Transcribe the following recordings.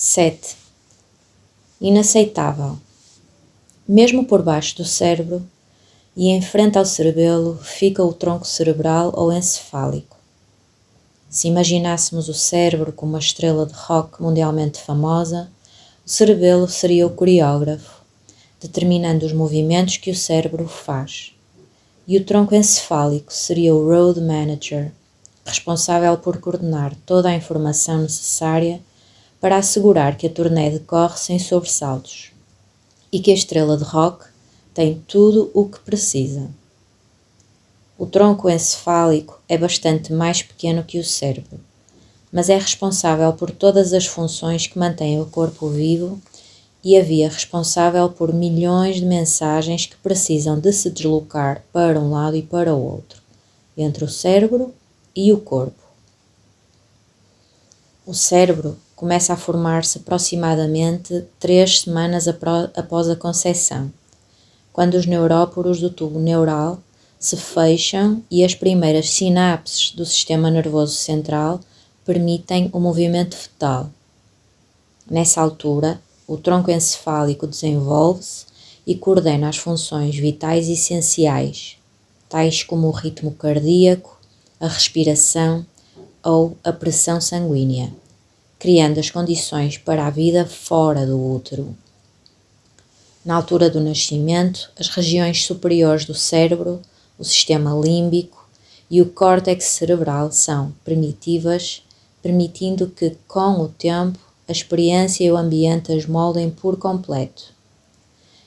7. Inaceitável. Mesmo por baixo do cérebro e em frente ao cerebelo fica o tronco cerebral ou encefálico. Se imaginássemos o cérebro como uma estrela de rock mundialmente famosa, o cerebelo seria o coreógrafo, determinando os movimentos que o cérebro faz. E o tronco encefálico seria o road manager, responsável por coordenar toda a informação necessária para assegurar que a turnê decorre sem sobressaltos e que a estrela de rock tem tudo o que precisa. O tronco encefálico é bastante mais pequeno que o cérebro, mas é responsável por todas as funções que mantêm o corpo vivo e a via responsável por milhões de mensagens que precisam de se deslocar para um lado e para o outro, entre o cérebro e o corpo. O cérebro começa a formar-se aproximadamente 3 semanas após a concepção, quando os neuróporos do tubo neural se fecham e as primeiras sinapses do sistema nervoso central permitem o movimento fetal. Nessa altura, o tronco encefálico desenvolve-se e coordena as funções vitais essenciais, tais como o ritmo cardíaco, a respiração ou a pressão sanguínea, criando as condições para a vida fora do útero. Na altura do nascimento, as regiões superiores do cérebro, o sistema límbico e o córtex cerebral são primitivas, permitindo que, com o tempo, a experiência e o ambiente as moldem por completo.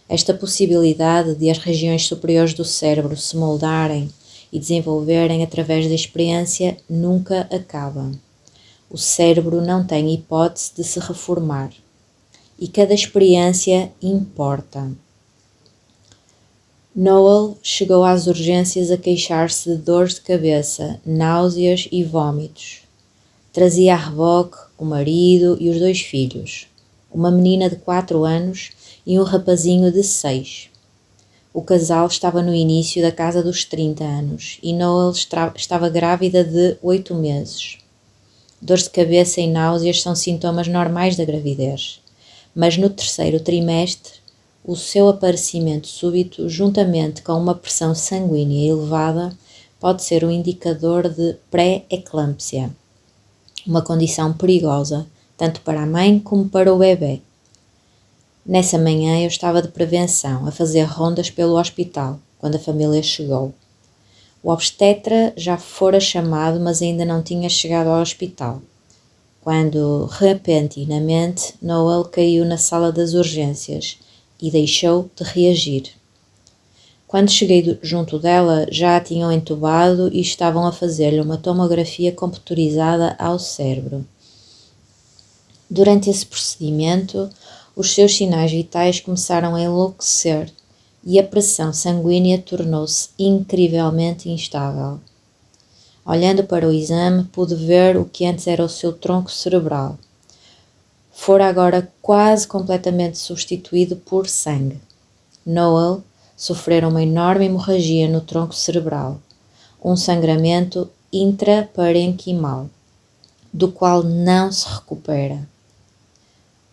Esta possibilidade de as regiões superiores do cérebro se moldarem e desenvolverem através da experiência nunca acaba. O cérebro não tem hipótese de se reformar e cada experiência importa. Noel chegou às urgências a queixar-se de dores de cabeça, náuseas e vômitos. Trazia a reboque o marido e os 2 filhos, uma menina de 4 anos e um rapazinho de 6. O casal estava no início da casa dos 30 anos e Noel estava grávida de 8 meses. Dores de cabeça e náuseas são sintomas normais da gravidez, mas no 3º trimestre, o seu aparecimento súbito, juntamente com uma pressão sanguínea elevada, pode ser um indicador de pré-eclâmpsia, uma condição perigosa, tanto para a mãe como para o bebê. Nessa manhã eu estava de prevenção, a fazer rondas pelo hospital, quando a família chegou. O obstetra já fora chamado, mas ainda não tinha chegado ao hospital, quando, repentinamente, Noel caiu na sala das urgências e deixou de reagir. Quando cheguei junto dela, já a tinham entubado e estavam a fazer-lhe uma tomografia computurizada ao cérebro. Durante esse procedimento, os seus sinais vitais começaram a enlouquecer e a pressão sanguínea tornou-se incrivelmente instável. Olhando para o exame, pude ver o que antes era o seu tronco cerebral. Fora agora quase completamente substituído por sangue. Noel sofrera uma enorme hemorragia no tronco cerebral, um sangramento intraparenquimal, do qual não se recupera.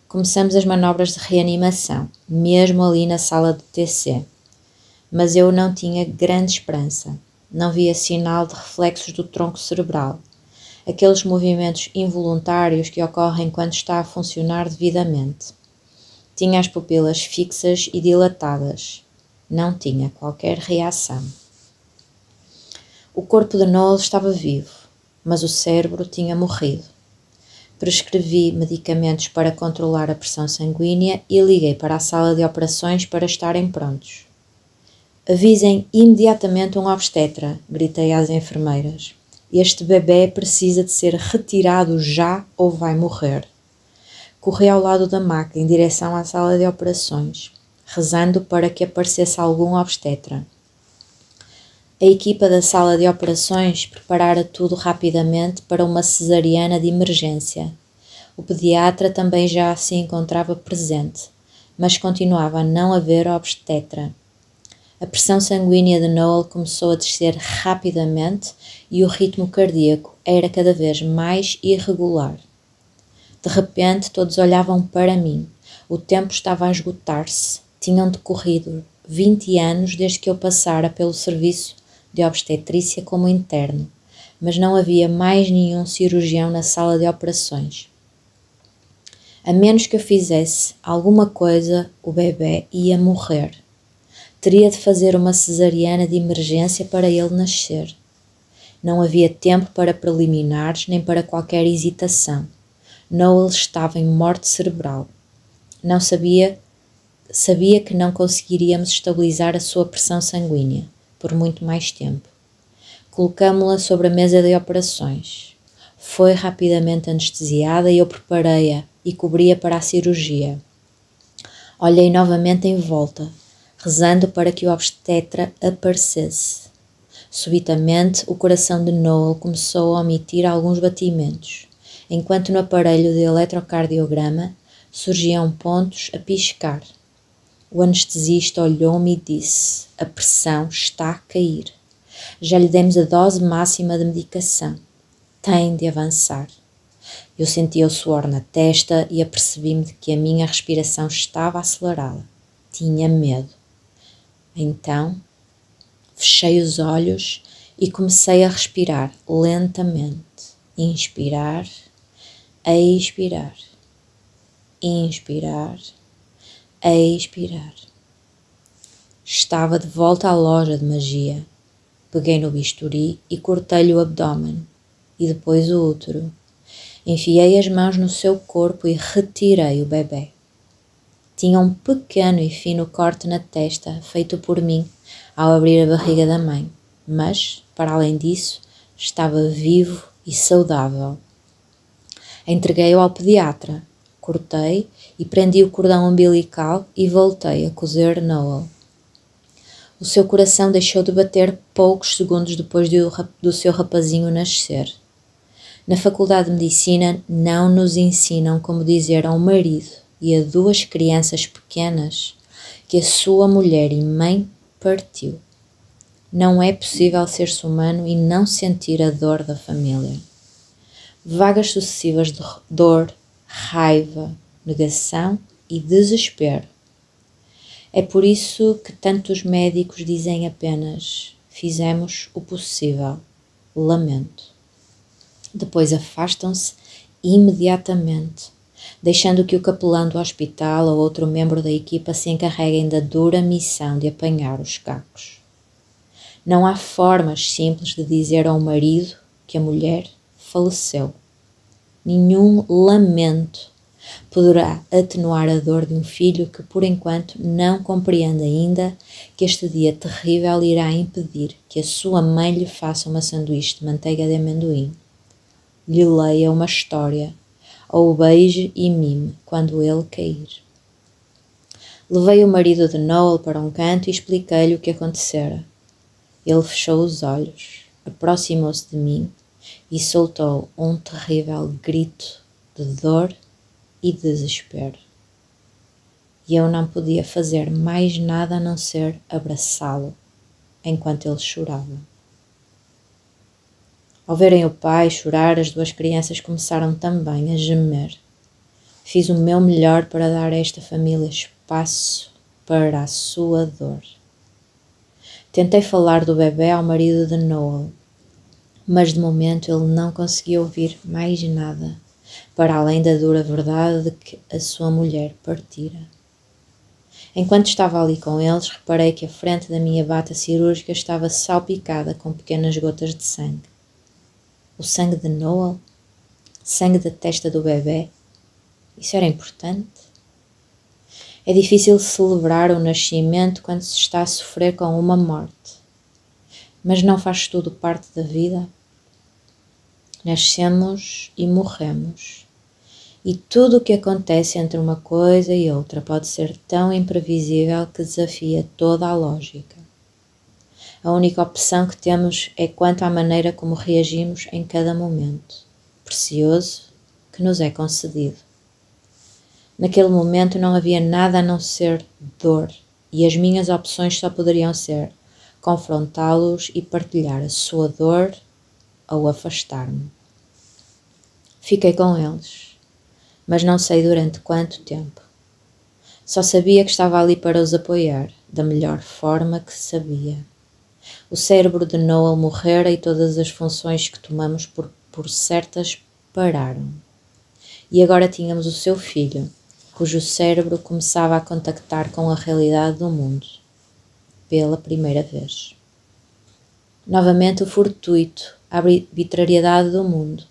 Começamos as manobras de reanimação, mesmo ali na sala de TC, mas eu não tinha grande esperança. Não via sinal de reflexos do tronco cerebral, aqueles movimentos involuntários que ocorrem quando está a funcionar devidamente. Tinha as pupilas fixas e dilatadas. Não tinha qualquer reação. O corpo de Noel estava vivo, mas o cérebro tinha morrido. Prescrevi medicamentos para controlar a pressão sanguínea e liguei para a sala de operações para estarem prontos. Avisem imediatamente um obstetra, gritei às enfermeiras. Este bebê precisa de ser retirado já ou vai morrer. Corri ao lado da maca em direção à sala de operações, rezando para que aparecesse algum obstetra. A equipa da sala de operações preparara tudo rapidamente para uma cesariana de emergência. O pediatra também já se encontrava presente, mas continuava a não haver obstetra. A pressão sanguínea de Noel começou a descer rapidamente e o ritmo cardíaco era cada vez mais irregular. De repente, todos olhavam para mim. O tempo estava a esgotar-se. Tinham decorrido 20 anos desde que eu passara pelo serviço de obstetrícia como interno, mas não havia mais nenhum cirurgião na sala de operações. A menos que eu fizesse alguma coisa, o bebê ia morrer. Teria de fazer uma cesariana de emergência para ele nascer. Não havia tempo para preliminares nem para qualquer hesitação. Noel estava em morte cerebral. Não sabia que não conseguiríamos estabilizar a sua pressão sanguínea por muito mais tempo. Colocámo-la sobre a mesa de operações. Foi rapidamente anestesiada e eu preparei-a e cobri-a para a cirurgia. Olhei novamente em volta, rezando para que o obstetra aparecesse. Subitamente, o coração de Noel começou a emitir alguns batimentos, enquanto no aparelho de eletrocardiograma surgiam pontos a piscar. O anestesista olhou-me e disse: "A pressão está a cair. Já lhe demos a dose máxima de medicação. Tem de avançar." Eu sentia o suor na testa e apercebi-me de que a minha respiração estava acelerada. Tinha medo. Então, fechei os olhos e comecei a respirar lentamente. Inspirar, expirar. Inspirar, expirar. Estava de volta à loja de magia. Peguei no bisturi e cortei-lhe o abdômen e depois o útero. Enfiei as mãos no seu corpo e retirei o bebê. Tinha um pequeno e fino corte na testa, feito por mim, ao abrir a barriga da mãe, mas, para além disso, estava vivo e saudável. Entreguei-o ao pediatra, cortei e prendi o cordão umbilical e voltei a cozer Noel. O seu coração deixou de bater poucos segundos depois do seu rapazinho nascer. Na Faculdade de Medicina não nos ensinam como dizer a um marido e a duas crianças pequenas que a sua mulher e mãe partiu. Não é possível ser-se humano e não sentir a dor da família. Vagas sucessivas de dor, raiva, negação e desespero. É por isso que tantos médicos dizem apenas: "Fizemos o possível, lamento." Depois afastam-se imediatamente, deixando que o capelão do hospital ou outro membro da equipa se encarreguem da dura missão de apanhar os cacos. Não há formas simples de dizer ao marido que a mulher faleceu. Nenhum lamento poderá atenuar a dor de um filho que, por enquanto, não compreende ainda que este dia terrível irá impedir que a sua mãe lhe faça uma sanduíche de manteiga de amendoim, lhe leia uma história ou o beije e mime quando ele cair. Levei o marido de Noel para um canto e expliquei-lhe o que acontecera. Ele fechou os olhos, aproximou-se de mim e soltou um terrível grito de dor e desespero. E eu não podia fazer mais nada a não ser abraçá-lo enquanto ele chorava. Ao verem o pai chorar, as duas crianças começaram também a gemer. Fiz o meu melhor para dar a esta família espaço para a sua dor. Tentei falar do bebê ao marido de Noel, mas de momento ele não conseguia ouvir mais nada, para além da dura verdade de que a sua mulher partira. Enquanto estava ali com eles, reparei que a frente da minha bata cirúrgica estava salpicada com pequenas gotas de sangue. O sangue de Noel? Sangue da testa do bebê? Isso era importante? É difícil celebrar o nascimento quando se está a sofrer com uma morte. Mas não faz tudo parte da vida? Nascemos e morremos. E tudo o que acontece entre uma coisa e outra pode ser tão imprevisível que desafia toda a lógica. A única opção que temos é quanto à maneira como reagimos em cada momento, precioso, que nos é concedido. Naquele momento não havia nada a não ser dor, e as minhas opções só poderiam ser confrontá-los e partilhar a sua dor ou afastar-me. Fiquei com eles. mas não sei durante quanto tempo. Só sabia que estava ali para os apoiar, da melhor forma que sabia. O cérebro de Noel morrera e todas as funções que tomamos por certas pararam. E agora tínhamos o seu filho, cujo cérebro começava a contactar com a realidade do mundo, pela primeira vez. Novamente o fortuito, a arbitrariedade do mundo.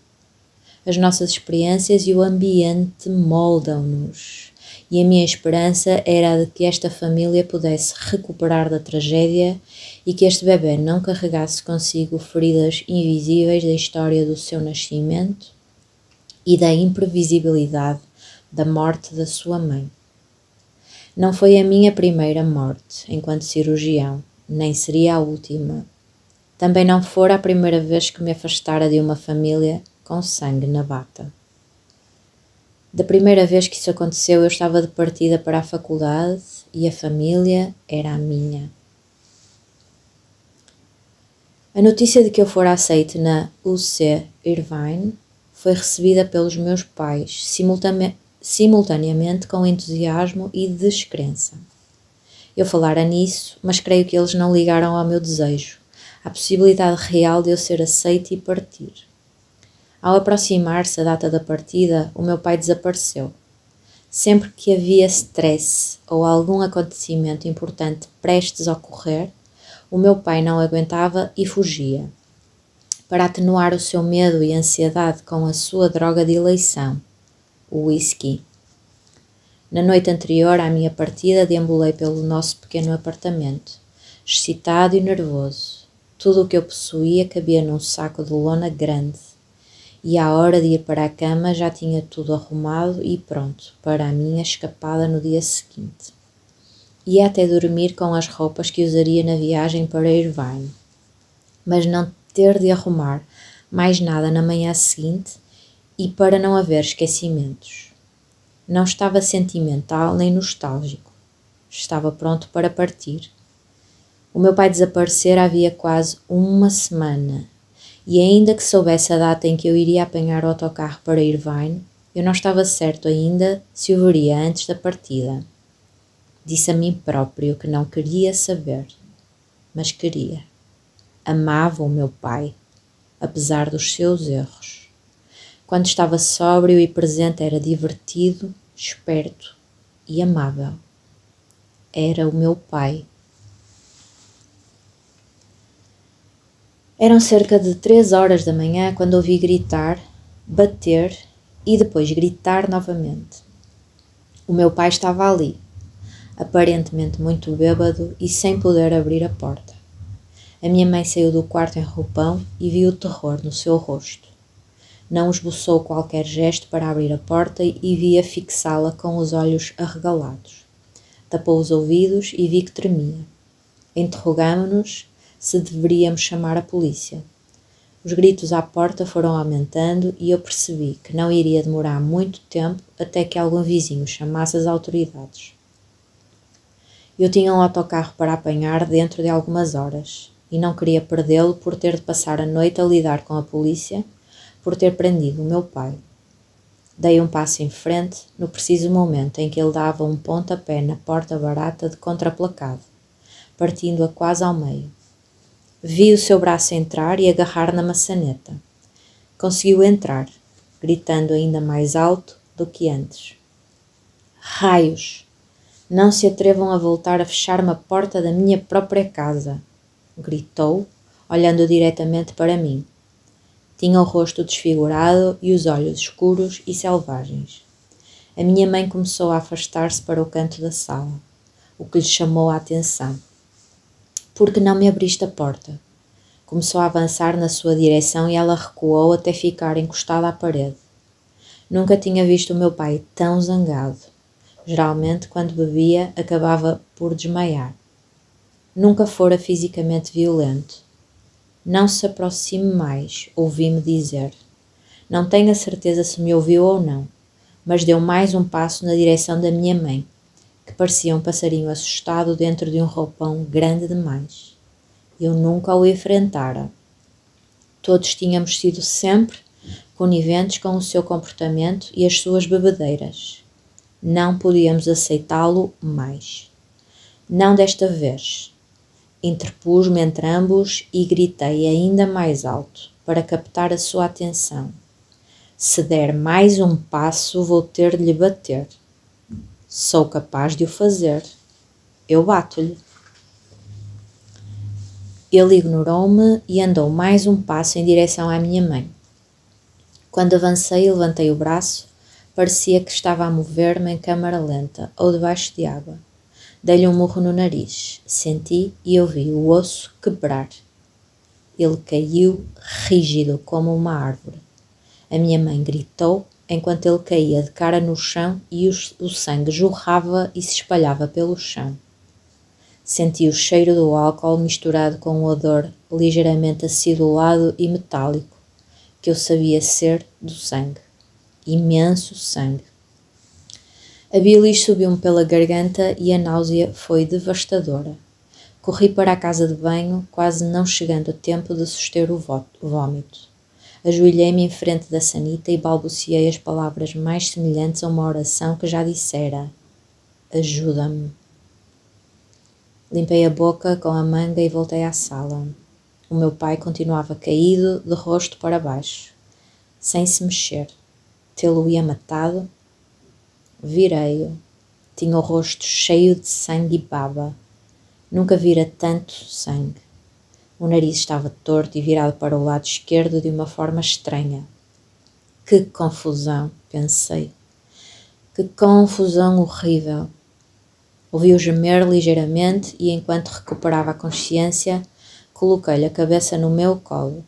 As nossas experiências e o ambiente moldam-nos, e a minha esperança era a de que esta família pudesse recuperar da tragédia e que este bebê não carregasse consigo feridas invisíveis da história do seu nascimento e da imprevisibilidade da morte da sua mãe. Não foi a minha primeira morte enquanto cirurgião, nem seria a última. Também não fora a primeira vez que me afastara de uma família com sangue na bata. Da primeira vez que isso aconteceu, eu estava de partida para a faculdade e a família era a minha. A notícia de que eu fora aceite na UC Irvine foi recebida pelos meus pais simultaneamente com entusiasmo e descrença. Eu falara nisso, mas creio que eles não ligaram ao meu desejo, à possibilidade real de eu ser aceite e partir. Ao aproximar-se a data da partida, o meu pai desapareceu. Sempre que havia stress ou algum acontecimento importante prestes a ocorrer, o meu pai não aguentava e fugia. Para atenuar o seu medo e ansiedade com a sua droga de eleição, o whisky. Na noite anterior à minha partida, deambulei pelo nosso pequeno apartamento, excitado e nervoso. Tudo o que eu possuía cabia num saco de lona grande. E à hora de ir para a cama já tinha tudo arrumado e pronto para a minha escapada no dia seguinte. Ia até dormir com as roupas que usaria na viagem para Irvine, mas não ter de arrumar mais nada na manhã seguinte e para não haver esquecimentos. Não estava sentimental nem nostálgico. Estava pronto para partir. O meu pai desaparecera havia quase uma semana. E ainda que soubesse a data em que eu iria apanhar o autocarro para Irvine, eu não estava certo ainda se o veria antes da partida. Disse a mim próprio que não queria saber, mas queria. Amava o meu pai, apesar dos seus erros. Quando estava sóbrio e presente era divertido, esperto e amável. Era o meu pai. Eram cerca de 3 horas da manhã quando ouvi gritar, bater e depois gritar novamente. O meu pai estava ali, aparentemente muito bêbado e sem poder abrir a porta. A minha mãe saiu do quarto em roupão e viu o terror no seu rosto. Não esboçou qualquer gesto para abrir a porta e via fixá-la com os olhos arregalados. Tapou os ouvidos e vi que tremia. Interrogámo-nos se deveríamos chamar a polícia. Os gritos à porta foram aumentando e eu percebi que não iria demorar muito tempo até que algum vizinho chamasse as autoridades. Eu tinha um autocarro para apanhar dentro de algumas horas e não queria perdê-lo por ter de passar a noite a lidar com a polícia por ter prendido o meu pai. Dei um passo em frente no preciso momento em que ele dava um pontapé na porta barata de contraplacado, partindo-a quase ao meio. Vi o seu braço entrar e agarrar na maçaneta. Conseguiu entrar, gritando ainda mais alto do que antes. Raios! Não se atrevam a voltar a fechar-me a porta da minha própria casa, gritou, olhando diretamente para mim. Tinha o rosto desfigurado e os olhos escuros e selvagens. A minha mãe começou a afastar-se para o canto da sala, o que lhe chamou a atenção. Por que não me abriste a porta? Começou a avançar na sua direção e ela recuou até ficar encostada à parede. Nunca tinha visto o meu pai tão zangado. Geralmente, quando bebia, acabava por desmaiar. Nunca fora fisicamente violento. Não se aproxime mais, ouvi-me dizer. Não tenho a certeza se me ouviu ou não, mas deu mais um passo na direção da minha mãe, que parecia um passarinho assustado dentro de um roupão grande demais. Eu nunca o enfrentara. Todos tínhamos sido sempre coniventes com o seu comportamento e as suas bebedeiras. Não podíamos aceitá-lo mais. Não desta vez. Interpus-me entre ambos e gritei ainda mais alto, para captar a sua atenção. Se der mais um passo, vou ter de lhe bater. Sou capaz de o fazer. Eu bato-lhe. Ele ignorou-me e andou mais um passo em direção à minha mãe. Quando avancei e levantei o braço, parecia que estava a mover-me em câmara lenta ou debaixo de água. Dei-lhe um murro no nariz, senti e ouvi o osso quebrar. Ele caiu rígido como uma árvore. A minha mãe gritou enquanto ele caía de cara no chão e o sangue jorrava e se espalhava pelo chão. Senti o cheiro do álcool misturado com um odor ligeiramente acidulado e metálico, que eu sabia ser do sangue. Imenso sangue. A bilis subiu-me pela garganta e a náusea foi devastadora. Corri para a casa de banho, quase não chegando a tempo de suster o vômito. Ajoelhei-me em frente da sanita e balbuciei as palavras mais semelhantes a uma oração que já dissera. Ajuda-me. Limpei a boca com a manga e voltei à sala. O meu pai continuava caído, de rosto para baixo, sem se mexer. Tê-lo-ia matado? Virei-o. Tinha o rosto cheio de sangue e baba. Nunca vira tanto sangue. O nariz estava torto e virado para o lado esquerdo de uma forma estranha. Que confusão, pensei. Que confusão horrível. Ouvi-o gemer ligeiramente e, enquanto recuperava a consciência, coloquei-lhe a cabeça no meu colo.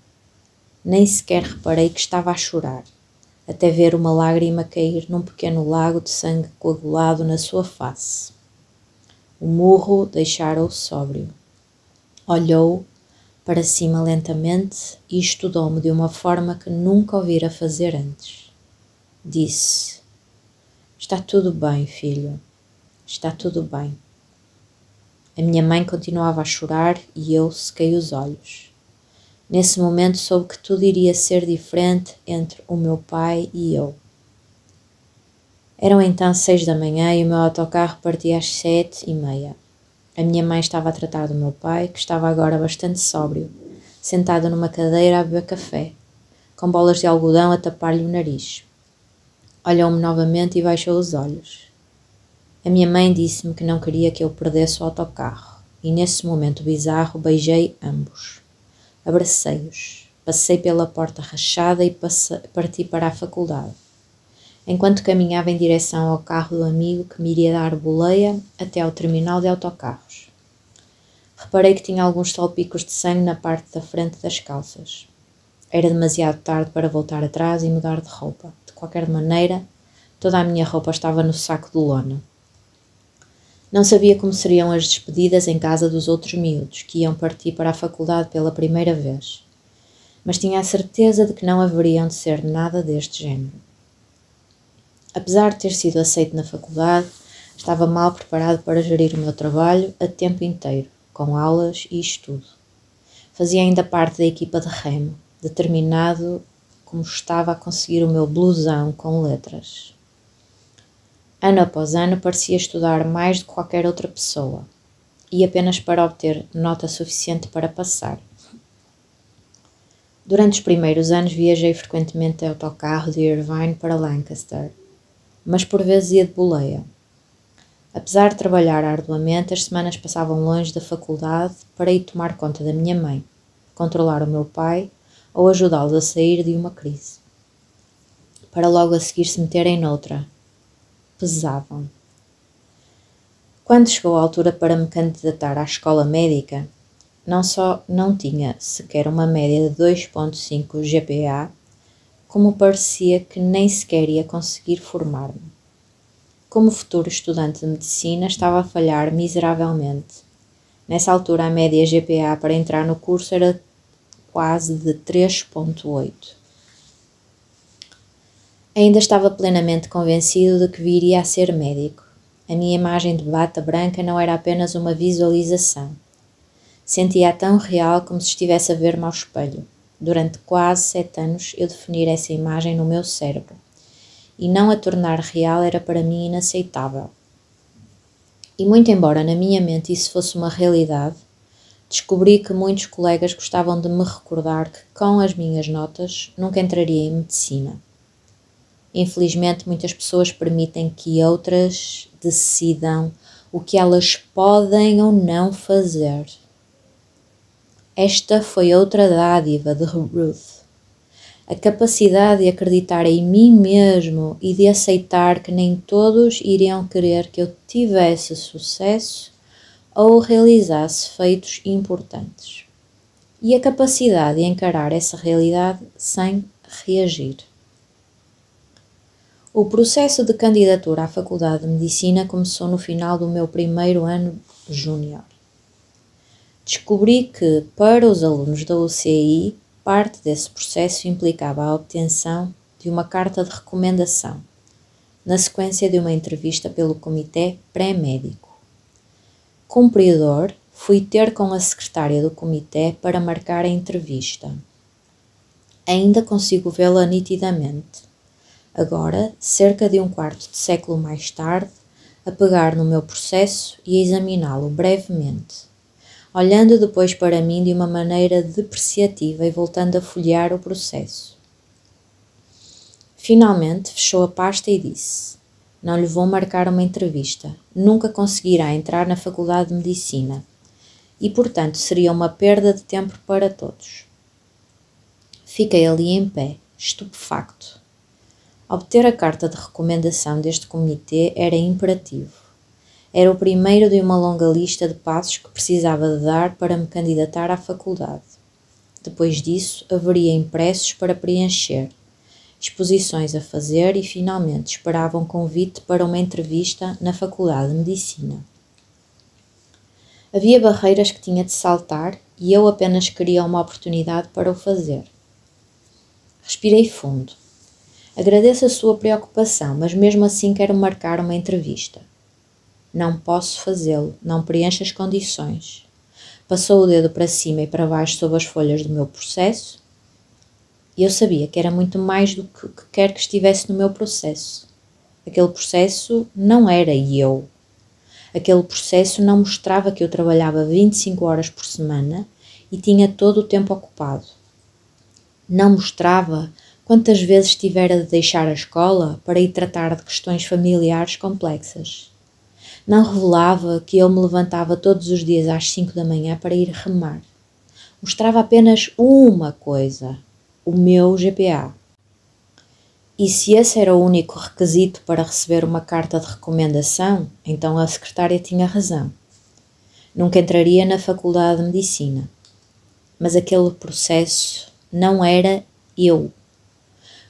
Nem sequer reparei que estava a chorar, até ver uma lágrima cair num pequeno lago de sangue coagulado na sua face. O murro deixara-o sóbrio. Olhou para cima lentamente e estudou-me de uma forma que nunca ouvira fazer antes. Disse: Está tudo bem, filho. Está tudo bem. A minha mãe continuava a chorar e eu sequei os olhos. Nesse momento soube que tudo iria ser diferente entre o meu pai e eu. Eram então 6 da manhã e o meu autocarro partia às 7:30. A minha mãe estava a tratar do meu pai, que estava agora bastante sóbrio, sentado numa cadeira a beber café, com bolas de algodão a tapar-lhe o nariz. Olhou-me novamente e baixou os olhos. A minha mãe disse-me que não queria que eu perdesse o autocarro, e nesse momento bizarro beijei ambos. Abracei-os, passei pela porta rachada e parti para a faculdade, enquanto caminhava em direção ao carro do amigo que me iria dar boleia até ao terminal de autocarros. Reparei que tinha alguns salpicos de sangue na parte da frente das calças. Era demasiado tarde para voltar atrás e mudar de roupa. De qualquer maneira, toda a minha roupa estava no saco de lona. Não sabia como seriam as despedidas em casa dos outros miúdos, que iam partir para a faculdade pela primeira vez, mas tinha a certeza de que não haveriam de ser nada deste género. Apesar de ter sido aceito na faculdade, estava mal preparado para gerir o meu trabalho a tempo inteiro, com aulas e estudo. Fazia ainda parte da equipa de remo, determinado como estava a conseguir o meu blusão com letras. Ano após ano parecia estudar mais do que qualquer outra pessoa, e apenas para obter nota suficiente para passar. Durante os primeiros anos viajei frequentemente de autocarro de Irvine para Lancaster, mas por vezes ia de boleia. Apesar de trabalhar arduamente, as semanas passavam longe da faculdade para ir tomar conta da minha mãe, controlar o meu pai ou ajudá-los a sair de uma crise, para logo a seguir se meterem noutra. Pesavam. Quando chegou a altura para me candidatar à escola médica, não só não tinha sequer uma média de 2,5 GPA, como parecia que nem sequer ia conseguir formar-me. Como futuro estudante de medicina, estava a falhar miseravelmente. Nessa altura, a média GPA para entrar no curso era quase de 3,8. Ainda estava plenamente convencido de que viria a ser médico. A minha imagem de bata branca não era apenas uma visualização. Sentia-a tão real como se estivesse a ver-me ao espelho. durante quase 7 anos, eu definir essa imagem no meu cérebro, e não a tornar real era para mim inaceitável. E muito embora na minha mente isso fosse uma realidade, descobri que muitos colegas gostavam de me recordar que com as minhas notas nunca entraria em medicina. Infelizmente, muitas pessoas permitem que outras decidam o que elas podem ou não fazer. Esta foi outra dádiva de Ruth. A capacidade de acreditar em mim mesmo e de aceitar que nem todos iriam querer que eu tivesse sucesso ou realizasse feitos importantes. E a capacidade de encarar essa realidade sem reagir. O processo de candidatura à Faculdade de Medicina começou no final do meu primeiro ano júnior. Descobri que, para os alunos da UCI, parte desse processo implicava a obtenção de uma carta de recomendação, na sequência de uma entrevista pelo comitê pré-médico. Cumpridor, fui ter com a secretária do comitê para marcar a entrevista. Ainda consigo vê-la nitidamente. Agora, cerca de um quarto de século mais tarde, a pegar no meu processo e a examiná-lo brevemente, olhando depois para mim de uma maneira depreciativa e voltando a folhear o processo. Finalmente, fechou a pasta e disse: não lhe vou marcar uma entrevista, nunca conseguirá entrar na Faculdade de Medicina e, portanto, seria uma perda de tempo para todos. Fiquei ali em pé, estupefacto. Obter a carta de recomendação deste comitê era imperativo. Era o primeiro de uma longa lista de passos que precisava de dar para me candidatar à faculdade. Depois disso, haveria impressos para preencher, exposições a fazer e, finalmente, esperava um convite para uma entrevista na Faculdade de Medicina. Havia barreiras que tinha de saltar e eu apenas queria uma oportunidade para o fazer. Respirei fundo. Agradeço a sua preocupação, mas mesmo assim quero marcar uma entrevista. Não posso fazê-lo, não preencho as condições. Passou o dedo para cima e para baixo sobre as folhas do meu processo e eu sabia que era muito mais do que quer que estivesse no meu processo. Aquele processo não era eu. Aquele processo não mostrava que eu trabalhava 25 horas por semana e tinha todo o tempo ocupado. Não mostrava quantas vezes tivera de deixar a escola para ir tratar de questões familiares complexas. Não revelava que eu me levantava todos os dias às 5 da manhã para ir remar. Mostrava apenas uma coisa, o meu GPA. E se esse era o único requisito para receber uma carta de recomendação, então a secretária tinha razão. Nunca entraria na Faculdade de Medicina. Mas aquele processo não era eu.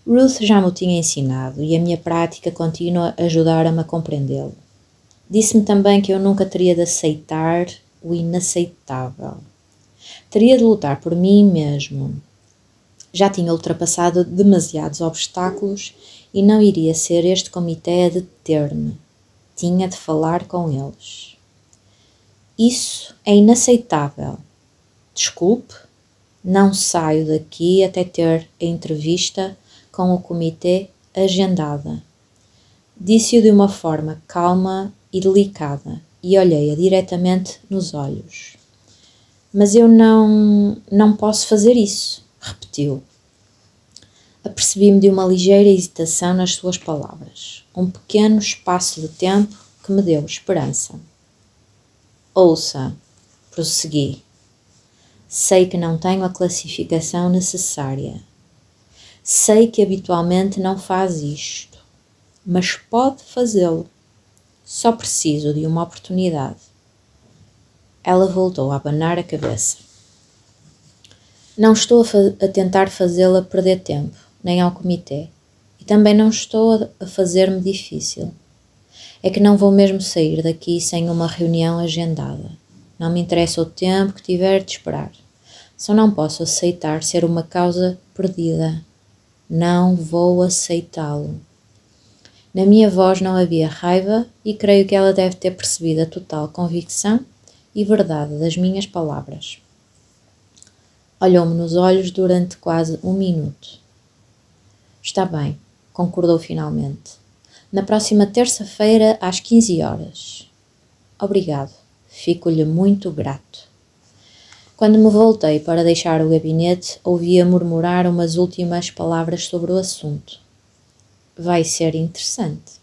Ruth já me o tinha ensinado e a minha prática contínua ajudara-me a compreendê-lo. Disse-me também que eu nunca teria de aceitar o inaceitável. Teria de lutar por mim mesmo. Já tinha ultrapassado demasiados obstáculos e não iria ser este comitê a deter-me. Tinha de falar com eles. Isso é inaceitável. Desculpe, não saio daqui até ter a entrevista com o comitê agendada. Disse-o de uma forma calma e delicada e olhei-a diretamente nos olhos. Mas eu não posso fazer isso, repetiu. Apercebi-me de uma ligeira hesitação nas suas palavras, um pequeno espaço de tempo que me deu esperança. Ouça, prossegui. Sei que não tenho a classificação necessária. Sei que habitualmente não faz isto, mas pode fazê-lo. Só preciso de uma oportunidade. Ela voltou a abanar a cabeça. Não estou a tentar fazê-la perder tempo, nem ao comitê, e também não estou a fazer-me difícil. É que não vou mesmo sair daqui sem uma reunião agendada. Não me interessa o tempo que tiver de esperar. Só não posso aceitar ser uma causa perdida. Não vou aceitá-lo. Na minha voz não havia raiva e creio que ela deve ter percebido a total convicção e verdade das minhas palavras. Olhou-me nos olhos durante quase 1 minuto. Está bem, concordou finalmente. Na próxima terça-feira, às 15 horas. Obrigado, fico-lhe muito grato. Quando me voltei para deixar o gabinete, ouvia murmurar umas últimas palavras sobre o assunto. Vai ser interessante.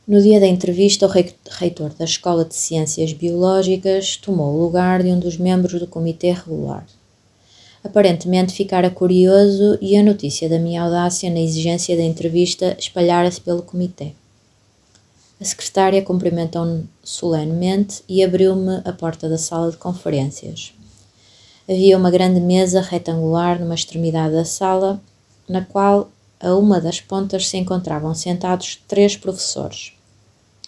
No dia da entrevista, o reitor da Escola de Ciências Biológicas tomou o lugar de um dos membros do comitê regular. Aparentemente ficara curioso e a notícia da minha audácia na exigência da entrevista espalhara-se pelo comitê. A secretária cumprimentou-me solenemente e abriu-me a porta da sala de conferências. Havia uma grande mesa retangular numa extremidade da sala, na qual a uma das pontas se encontravam sentados 3 professores,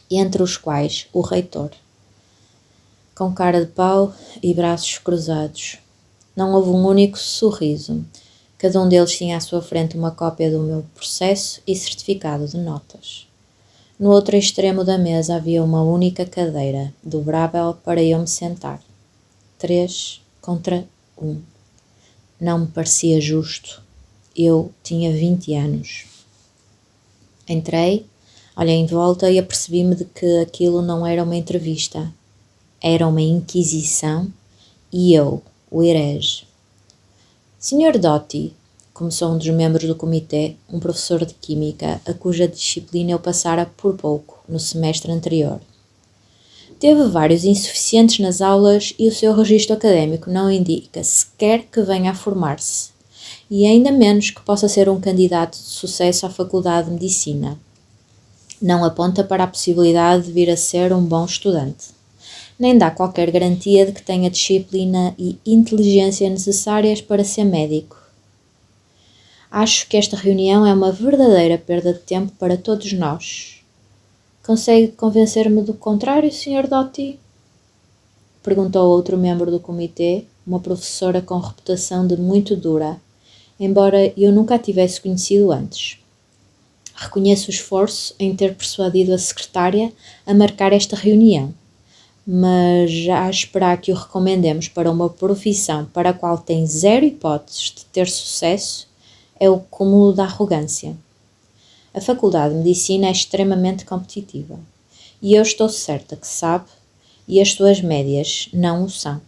entre os quais o reitor. Com cara de pau e braços cruzados. Não houve um único sorriso. Cada um deles tinha à sua frente uma cópia do meu processo e certificado de notas. No outro extremo da mesa havia uma única cadeira, dobrável para eu me sentar. 3 contra 1. Não me parecia justo. Eu tinha 20 anos. Entrei, olhei em volta e apercebi-me de que aquilo não era uma entrevista. Era uma inquisição e eu, o herege. Sr. Doty, começou um dos membros do comitê, um professor de química, a cuja disciplina eu passara por pouco no semestre anterior. Teve vários insuficientes nas aulas e o seu registro académico não indica sequer que venha a formar-se, e ainda menos que possa ser um candidato de sucesso à Faculdade de Medicina. Não aponta para a possibilidade de vir a ser um bom estudante. Nem dá qualquer garantia de que tenha disciplina e inteligência necessárias para ser médico. Acho que esta reunião é uma verdadeira perda de tempo para todos nós. Consegue convencer-me do contrário, Sr. Doty? Perguntou outro membro do comitê, uma professora com reputação de muito dura, embora eu nunca a tivesse conhecido antes. Reconheço o esforço em ter persuadido a secretária a marcar esta reunião, mas já a esperar que o recomendemos para uma profissão para a qual tem 0 hipóteses de ter sucesso é o cúmulo da arrogância. A Faculdade de Medicina é extremamente competitiva, e eu estou certa que sabe, e as suas médias não o são.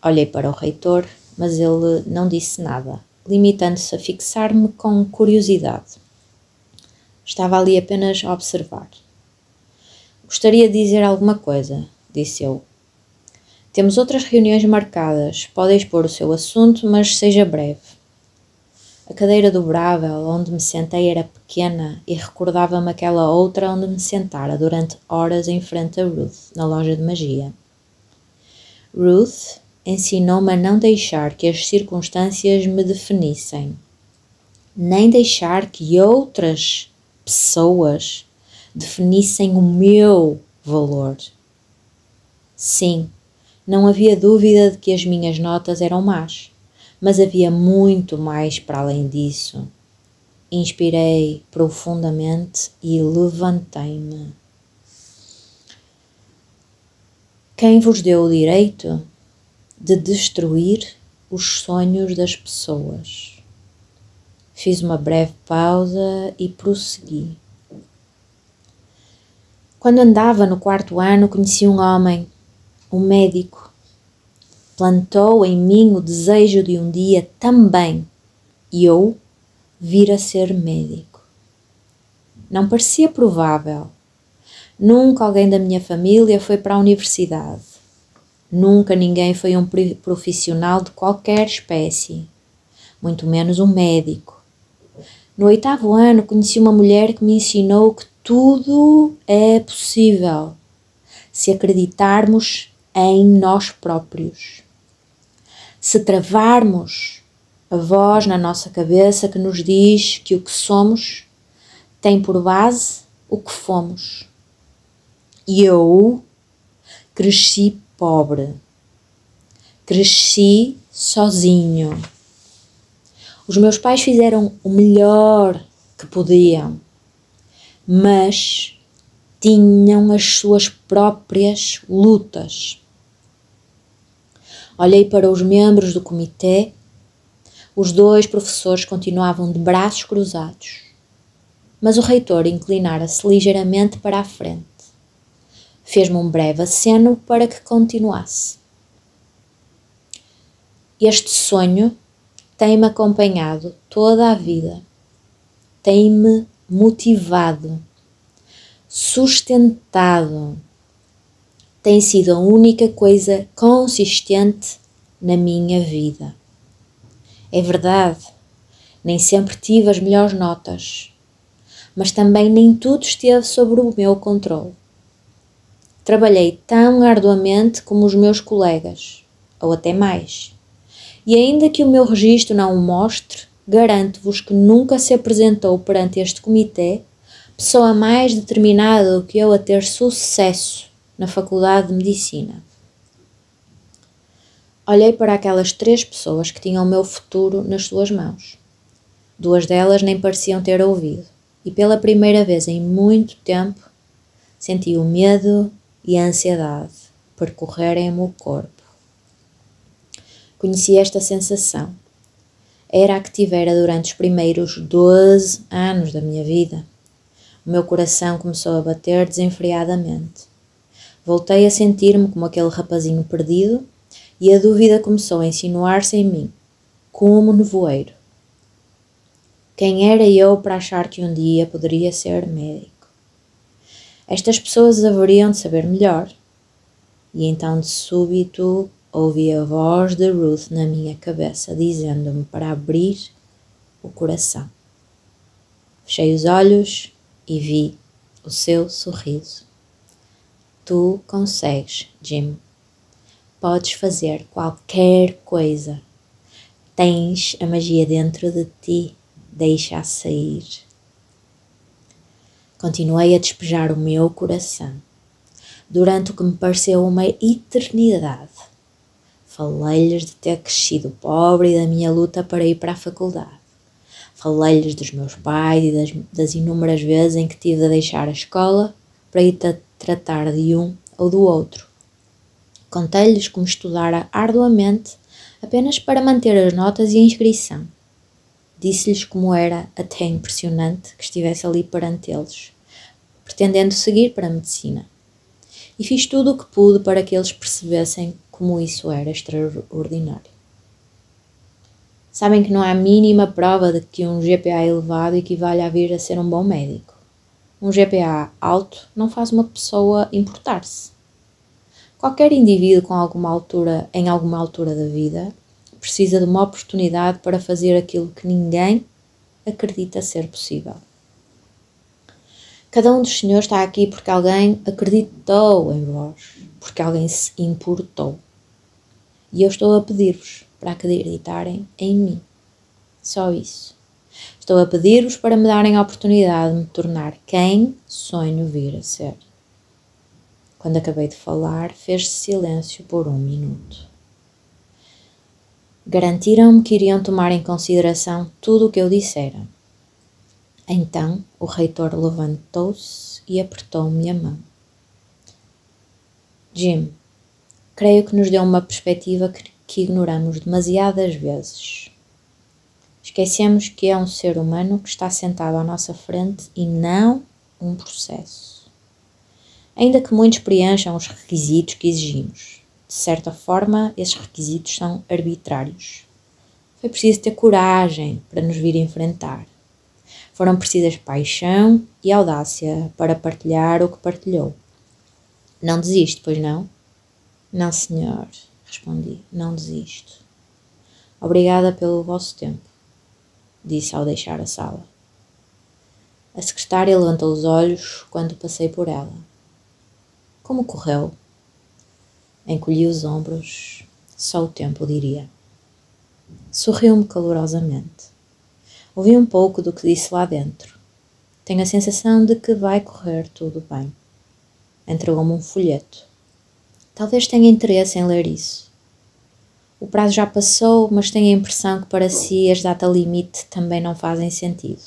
Olhei para o reitor, mas ele não disse nada, limitando-se a fixar-me com curiosidade. Estava ali apenas a observar. Gostaria de dizer alguma coisa, disse eu. Temos outras reuniões marcadas, pode expor o seu assunto, mas seja breve. A cadeira dobrável onde me sentei era pequena e recordava-me aquela outra onde me sentara durante horas em frente a Ruth, na loja de magia. Ruth ensinou-me a não deixar que as circunstâncias me definissem, nem deixar que outras pessoas definissem o meu valor. Sim, não havia dúvida de que as minhas notas eram más, mas havia muito mais para além disso. Inspirei profundamente e levantei-me. Quem vos deu o direito de destruir os sonhos das pessoas? Fiz uma breve pausa e prossegui. Quando andava no 4º ano, conheci um homem, um médico. Plantou em mim o desejo de um dia também eu vir a ser médico. Não parecia provável. Nunca alguém da minha família foi para a universidade. Nunca ninguém foi um profissional de qualquer espécie, muito menos um médico. No 8º ano conheci uma mulher que me ensinou que tudo é possível se acreditarmos em nós próprios. Se travarmos a voz na nossa cabeça que nos diz que o que somos tem por base o que fomos. E eu cresci pobre. Cresci sozinho. Os meus pais fizeram o melhor que podiam, mas tinham as suas próprias lutas. Olhei para os membros do comitê. Os 2 professores continuavam de braços cruzados, mas o reitor inclinara-se ligeiramente para a frente. Fez-me um breve aceno para que continuasse. Este sonho tem-me acompanhado toda a vida. Tem-me motivado, sustentado. Tem sido a única coisa consistente na minha vida. É verdade, nem sempre tive as melhores notas, mas também nem tudo esteve sob o meu controle. Trabalhei tão arduamente como os meus colegas, ou até mais. E ainda que o meu registro não o mostre, garanto-vos que nunca se apresentou perante este comitê pessoa mais determinada do que eu a ter sucesso na Faculdade de Medicina. Olhei para aquelas 3 pessoas que tinham o meu futuro nas suas mãos. 2 delas nem pareciam ter ouvido, e pela primeira vez em muito tempo senti o medo e a ansiedade percorrerem-me o corpo. Conheci esta sensação. Era a que tivera durante os primeiros 12 anos da minha vida. O meu coração começou a bater desenfreadamente. Voltei a sentir-me como aquele rapazinho perdido e a dúvida começou a insinuar-se em mim, como nevoeiro. Quem era eu para achar que um dia poderia ser médico? Estas pessoas haveriam de saber melhor. E então de súbito ouvi a voz de Ruth na minha cabeça, dizendo-me para abrir o coração. Fechei os olhos e vi o seu sorriso. Tu consegues, Jim. Podes fazer qualquer coisa. Tens a magia dentro de ti. Deixa-a sair. Continuei a despejar o meu coração. Durante o que me pareceu uma eternidade. Falei-lhes de ter crescido pobre e da minha luta para ir para a faculdade. Falei-lhes dos meus pais e das inúmeras vezes em que tive de deixar a escola para ir tratar de um ou do outro. Contei-lhes como estudara arduamente apenas para manter as notas e a inscrição. Disse-lhes como era até impressionante que estivesse ali perante eles, pretendendo seguir para a medicina. E fiz tudo o que pude para que eles percebessem como isso era extraordinário. Sabem que não há a mínima prova de que um GPA elevado equivale a vir a ser um bom médico. Um GPA alto não faz uma pessoa importar-se. Qualquer indivíduo em alguma altura da vida precisa de uma oportunidade para fazer aquilo que ninguém acredita ser possível. Cada um dos senhores está aqui porque alguém acreditou em vós, porque alguém se importou. E eu estou a pedir-vos para acreditarem em mim. Só isso. Estou a pedir-vos para me darem a oportunidade de me tornar quem sonho vir a ser. Quando acabei de falar, fez-se silêncio por 1 minuto. Garantiram-me que iriam tomar em consideração tudo o que eu dissera. Então, o reitor levantou-se e apertou-me a mão. Jim, creio que nos deu uma perspectiva que ignoramos demasiadas vezes. Esquecemos que é um ser humano que está sentado à nossa frente e não um processo. Ainda que muitos preencham os requisitos que exigimos, de certa forma, esses requisitos são arbitrários. Foi preciso ter coragem para nos vir enfrentar. Foram precisas paixão e audácia para partilhar o que partilhou. Não desiste, pois não? Não, senhor, respondi, não desisto. Obrigada pelo vosso tempo, disse ao deixar a sala. A secretária levantou os olhos quando passei por ela. Como correu? Encolhi os ombros, só o tempo diria. Sorriu-me calorosamente. Ouvi um pouco do que disse lá dentro. Tenho a sensação de que vai correr tudo bem. Entregou-me um folheto. Talvez tenha interesse em ler isso. O prazo já passou, mas tenho a impressão que para si as data-limite também não fazem sentido.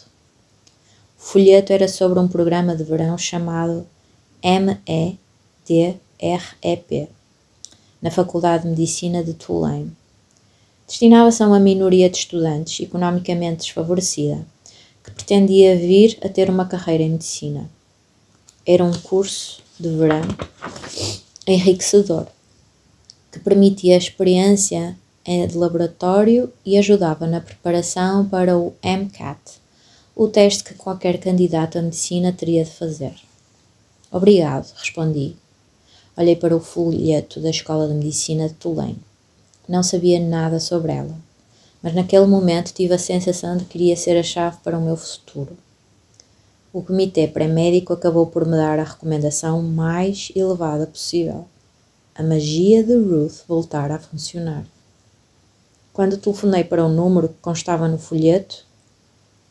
O folheto era sobre um programa de verão chamado MEDREP. na Faculdade de Medicina de Tulane. Destinava-se a uma minoria de estudantes economicamente desfavorecida, que pretendia vir a ter uma carreira em medicina. Era um curso de verão enriquecedor, que permitia a experiência de laboratório e ajudava na preparação para o MCAT, o teste que qualquer candidato à medicina teria de fazer. Obrigado, respondi. Olhei para o folheto da Escola de Medicina de Tulane. Não sabia nada sobre ela, mas naquele momento tive a sensação de que iria ser a chave para o meu futuro. O comitê pré-médico acabou por me dar a recomendação mais elevada possível. A magia de Ruth voltara a funcionar. Quando telefonei para o número que constava no folheto,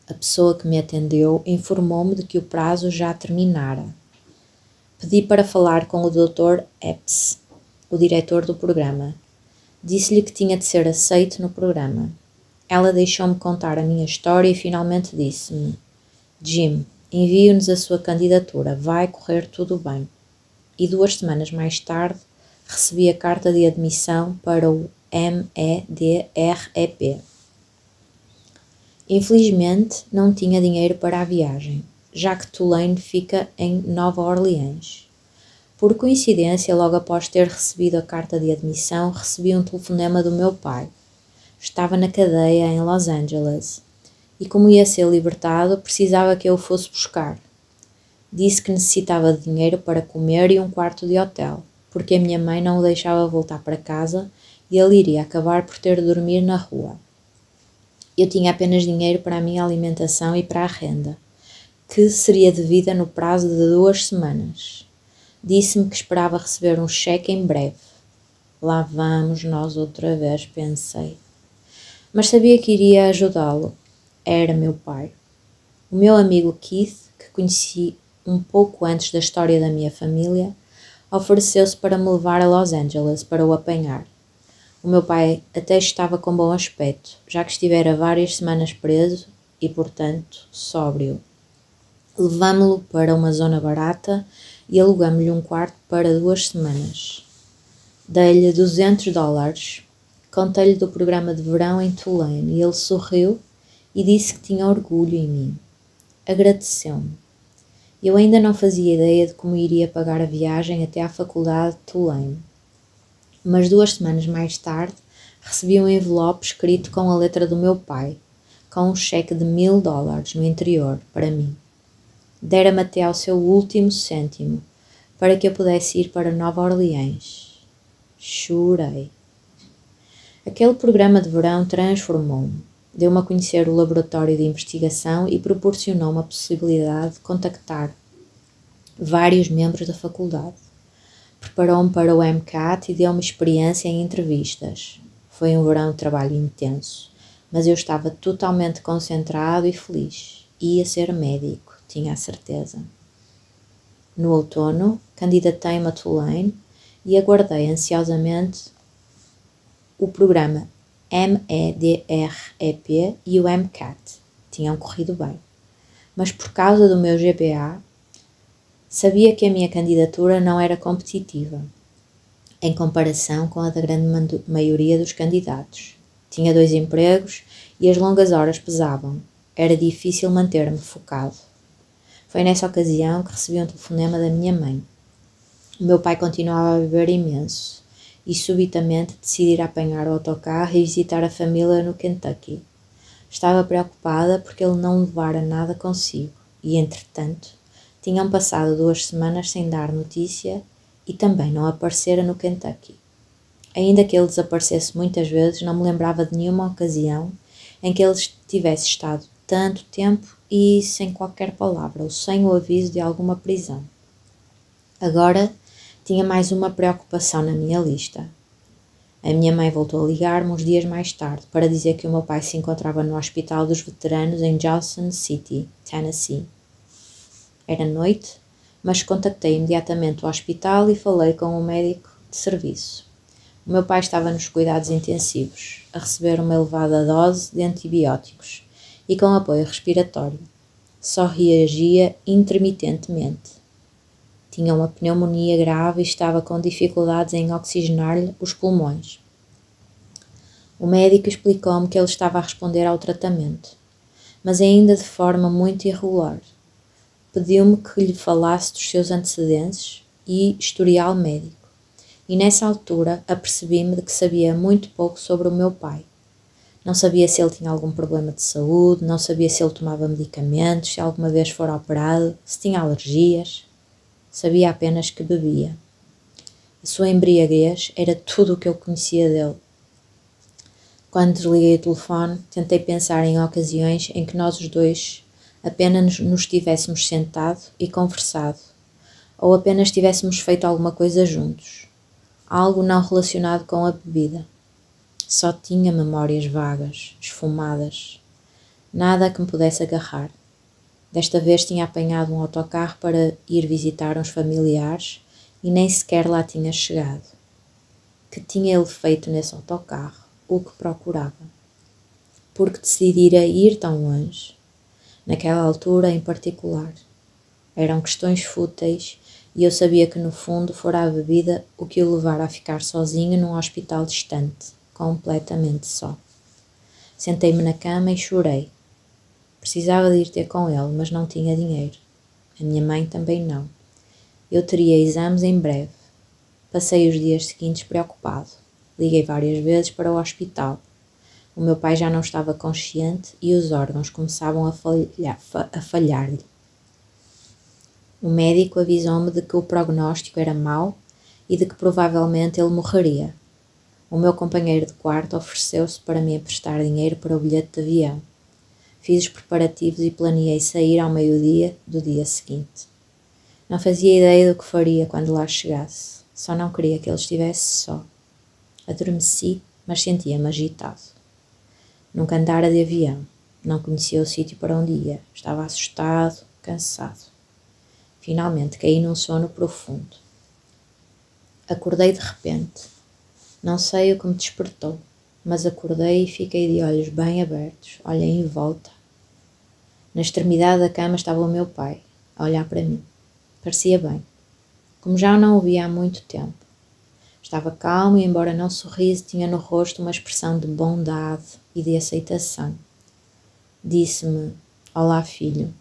a pessoa que me atendeu informou-me de que o prazo já terminara. Pedi para falar com o Dr. Epps, o diretor do programa. Disse-lhe que tinha de ser aceite no programa. Ela deixou-me contar a minha história e finalmente disse-me: Jim, envie-nos a sua candidatura, vai correr tudo bem. E 2 semanas mais tarde recebi a carta de admissão para o MEDREP. Infelizmente, não tinha dinheiro para a viagem, já que Tulane fica em Nova Orleans. Por coincidência, logo após ter recebido a carta de admissão, recebi um telefonema do meu pai. Estava na cadeia em Los Angeles e, como ia ser libertado, precisava que eu o fosse buscar. Disse que necessitava de dinheiro para comer e um quarto de hotel, porque a minha mãe não o deixava voltar para casa e ele iria acabar por ter de dormir na rua. Eu tinha apenas dinheiro para a minha alimentação e para a renda, que seria devida no prazo de 2 semanas. Disse-me que esperava receber um cheque em breve. Lá vamos nós outra vez, pensei. Mas sabia que iria ajudá-lo. Era meu pai. O meu amigo Keith, que conheci um pouco antes da história da minha família, ofereceu-se para me levar a Los Angeles para o apanhar. O meu pai até estava com bom aspecto, já que estivera várias semanas preso e, portanto, sóbrio. Levámo-lo para uma zona barata e alugamo-lhe um quarto para 2 semanas. Dei-lhe $200. Contei-lhe do programa de verão em Tulane e ele sorriu e disse que tinha orgulho em mim. Agradeceu-me. Eu ainda não fazia ideia de como iria pagar a viagem até à faculdade de Tulane. Mas 2 semanas mais tarde recebi um envelope escrito com a letra do meu pai, com um cheque de $1000 no interior para mim. Dera-me até ao seu último cêntimo, para que eu pudesse ir para Nova Orleans. Chorei. Aquele programa de verão transformou-me. Deu-me a conhecer o laboratório de investigação e proporcionou-me a possibilidade de contactar vários membros da faculdade. Preparou-me para o MCAT e deu-me experiência em entrevistas. Foi um verão de trabalho intenso, mas eu estava totalmente concentrado e feliz. Ia ser médico, tinha a certeza. No outono, candidatei-me a Tulane e aguardei ansiosamente o programa MEDREP e o MCAT. Tinham corrido bem. Mas por causa do meu GPA, sabia que a minha candidatura não era competitiva, em comparação com a da grande maioria dos candidatos. Tinha 2 empregos e as longas horas pesavam. Era difícil manter-me focado. Foi nessa ocasião que recebi um telefonema da minha mãe. O meu pai continuava a beber imenso e subitamente decidi apanhar o autocarro e visitar a família no Kentucky. Estava preocupada porque ele não levara nada consigo e, entretanto, tinham passado 2 semanas sem dar notícia e também não aparecera no Kentucky. Ainda que ele desaparecesse muitas vezes, não me lembrava de nenhuma ocasião em que ele tivesse estado tanto tempo e sem qualquer palavra ou sem o aviso de alguma prisão. Agora tinha mais uma preocupação na minha lista. A minha mãe voltou a ligar-me uns dias mais tarde para dizer que o meu pai se encontrava no Hospital dos Veteranos em Johnson City, Tennessee. Era noite, mas contactei imediatamente o hospital e falei com o médico de serviço. O meu pai estava nos cuidados intensivos, a receber uma elevada dose de antibióticos e com apoio respiratório. Só reagia intermitentemente. Tinha uma pneumonia grave e estava com dificuldades em oxigenar-lhe os pulmões. O médico explicou-me que ele estava a responder ao tratamento, mas ainda de forma muito irregular. Pediu-me que lhe falasse dos seus antecedentes e historial médico, e nessa altura apercebi-me de que sabia muito pouco sobre o meu pai. Não sabia se ele tinha algum problema de saúde, não sabia se ele tomava medicamentos, se alguma vez fora operado, se tinha alergias. Sabia apenas que bebia. A sua embriaguez era tudo o que eu conhecia dele. Quando desliguei o telefone, tentei pensar em ocasiões em que nós os dois apenas nos tivéssemos sentado e conversado, ou apenas tivéssemos feito alguma coisa juntos, algo não relacionado com a bebida. Só tinha memórias vagas, esfumadas, nada a que me pudesse agarrar. Desta vez tinha apanhado um autocarro para ir visitar uns familiares e nem sequer lá tinha chegado. Que tinha ele feito nesse autocarro? O que procurava? Por que decidira ir tão longe? Naquela altura em particular. Eram questões fúteis e eu sabia que no fundo fora a bebida o que o levara a ficar sozinho num hospital distante, completamente só. Sentei-me na cama e chorei. Precisava de ir ter com ele, mas não tinha dinheiro. A minha mãe também não. Eu teria exames em breve. Passei os dias seguintes preocupado. Liguei várias vezes para o hospital. O meu pai já não estava consciente e os órgãos começavam a falhar-lhe. O médico avisou-me de que o prognóstico era mau e de que provavelmente ele morreria. O meu companheiro de quarto ofereceu-se para me emprestar dinheiro para o bilhete de avião. Fiz os preparativos e planeei sair ao meio-dia do dia seguinte. Não fazia ideia do que faria quando lá chegasse. Só não queria que ele estivesse só. Adormeci, mas sentia-me agitado. Nunca andara de avião. Não conhecia o sítio para onde ia. Estava assustado, cansado. Finalmente caí num sono profundo. Acordei de repente. Não sei o que me despertou, mas acordei e fiquei de olhos bem abertos. Olhei em volta. Na extremidade da cama estava o meu pai, a olhar para mim. Parecia bem, como já não o via há muito tempo. Estava calmo e, embora não sorrisse, tinha no rosto uma expressão de bondade e de aceitação. Disse-me: "Olá, filho,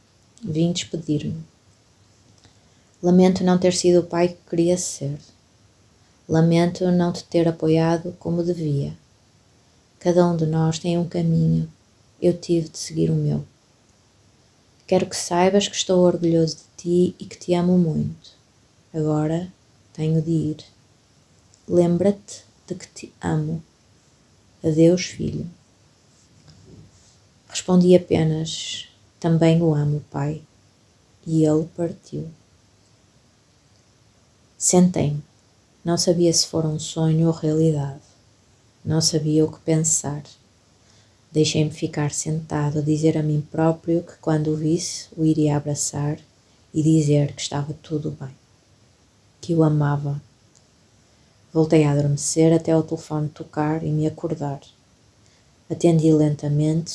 vim despedir-me. Lamento não ter sido o pai que queria ser. Lamento não te ter apoiado como devia. Cada um de nós tem um caminho. Eu tive de seguir o meu. Quero que saibas que estou orgulhoso de ti e que te amo muito. Agora tenho de ir. Lembra-te de que te amo. Adeus, filho." Respondi apenas: "Também o amo, pai." E ele partiu. Sentei-me. Não sabia se fora um sonho ou realidade. Não sabia o que pensar. Deixei-me ficar sentado a dizer a mim próprio que quando o visse o iria abraçar e dizer que estava tudo bem, que o amava. Voltei a adormecer até o telefone tocar e me acordar. Atendi lentamente,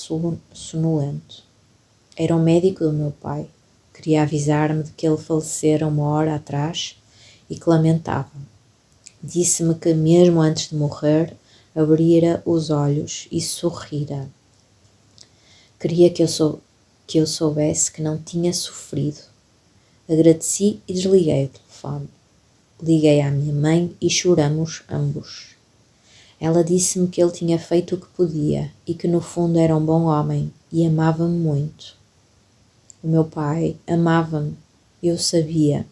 sonolento. Era o médico do meu pai. Queria avisar-me de que ele falecera 1 hora atrás e que lamentava. Disse-me que mesmo antes de morrer abrira os olhos e sorrira. Queria que eu soubesse que não tinha sofrido. Agradeci e desliguei o telefone. Liguei à minha mãe e choramos ambos. Ela disse-me que ele tinha feito o que podia e que no fundo era um bom homem e amava-me muito. O meu pai amava-me, eu sabia.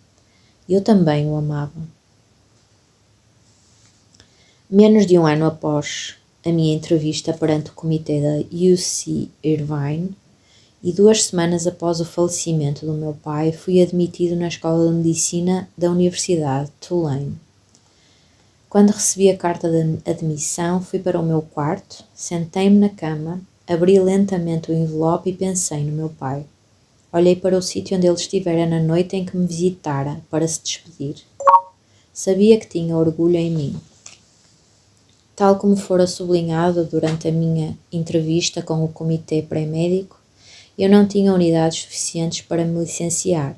Eu também o amava. Menos de 1 ano após a minha entrevista perante o comitê da UC Irvine e 2 semanas após o falecimento do meu pai, fui admitido na Escola de Medicina da Universidade de Tulane. Quando recebi a carta de admissão, fui para o meu quarto, sentei-me na cama, abri lentamente o envelope e pensei no meu pai. Olhei para o sítio onde ele estivera na noite em que me visitara para se despedir. Sabia que tinha orgulho em mim. Tal como fora sublinhado durante a minha entrevista com o comitê pré-médico, eu não tinha unidades suficientes para me licenciar.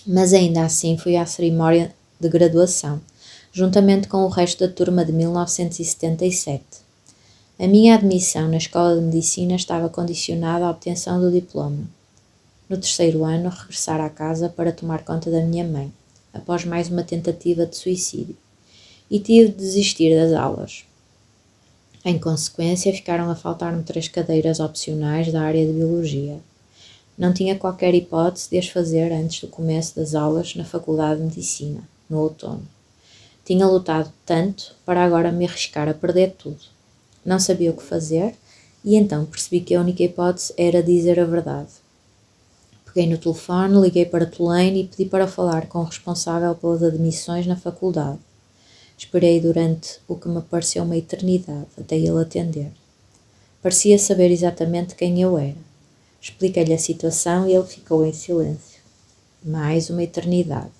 mas ainda assim fui à cerimónia de graduação, juntamente com o resto da turma de 1977. A minha admissão na escola de medicina estava condicionada à obtenção do diploma. No terceiro ano, regressar à casa para tomar conta da minha mãe, após mais uma tentativa de suicídio, e tive de desistir das aulas. Em consequência, ficaram a faltar-me 3 cadeiras opcionais da área de Biologia. Não tinha qualquer hipótese de as fazer antes do começo das aulas na Faculdade de Medicina, no outono. Tinha lutado tanto para agora me arriscar a perder tudo. Não sabia o que fazer e então percebi que a única hipótese era dizer a verdade. Peguei no telefone, liguei para Tulane e pedi para falar com o responsável pelas admissões na faculdade. Esperei durante o que me pareceu uma eternidade até ele atender. Parecia saber exatamente quem eu era. Expliquei-lhe a situação e ele ficou em silêncio. Mais uma eternidade.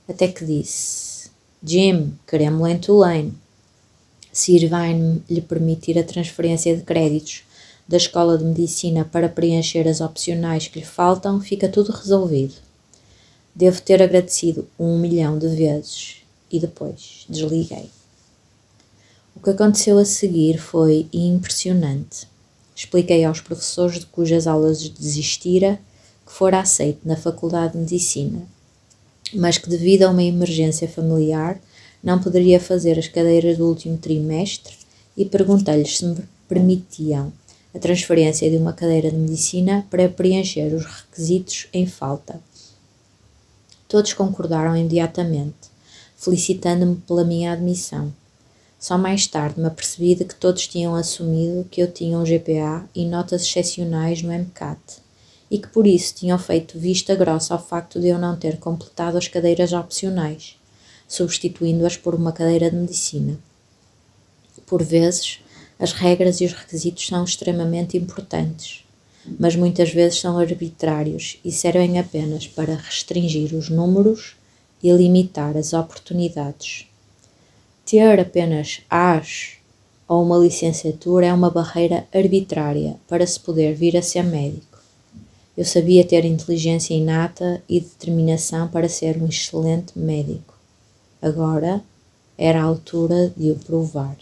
Até que disse: Jim, queremos-lo em Tulane. Se Irvine lhe permitir a transferência de créditos da Escola de Medicina para preencher as opcionais que lhe faltam, fica tudo resolvido. Devo ter agradecido 1 milhão de vezes. E depois desliguei. O que aconteceu a seguir foi impressionante. Expliquei aos professores de cujas aulas desistira que fora aceito na Faculdade de Medicina, mas que devido a uma emergência familiar não poderia fazer as cadeiras do último trimestre e perguntei-lhes se me permitiam a transferência de uma cadeira de Medicina para preencher os requisitos em falta. Todos concordaram imediatamente, felicitando-me pela minha admissão. Só mais tarde me apercebi de que todos tinham assumido que eu tinha um GPA e notas excepcionais no MCAT, e que por isso tinham feito vista grossa ao facto de eu não ter completado as cadeiras opcionais, substituindo-as por uma cadeira de medicina. Por vezes, as regras e os requisitos são extremamente importantes, mas muitas vezes são arbitrários e servem apenas para restringir os números e limitar as oportunidades. Ter apenas A's ou uma licenciatura é uma barreira arbitrária para se poder vir a ser médico. Eu sabia ter inteligência inata e determinação para ser um excelente médico. Agora era a altura de o provar.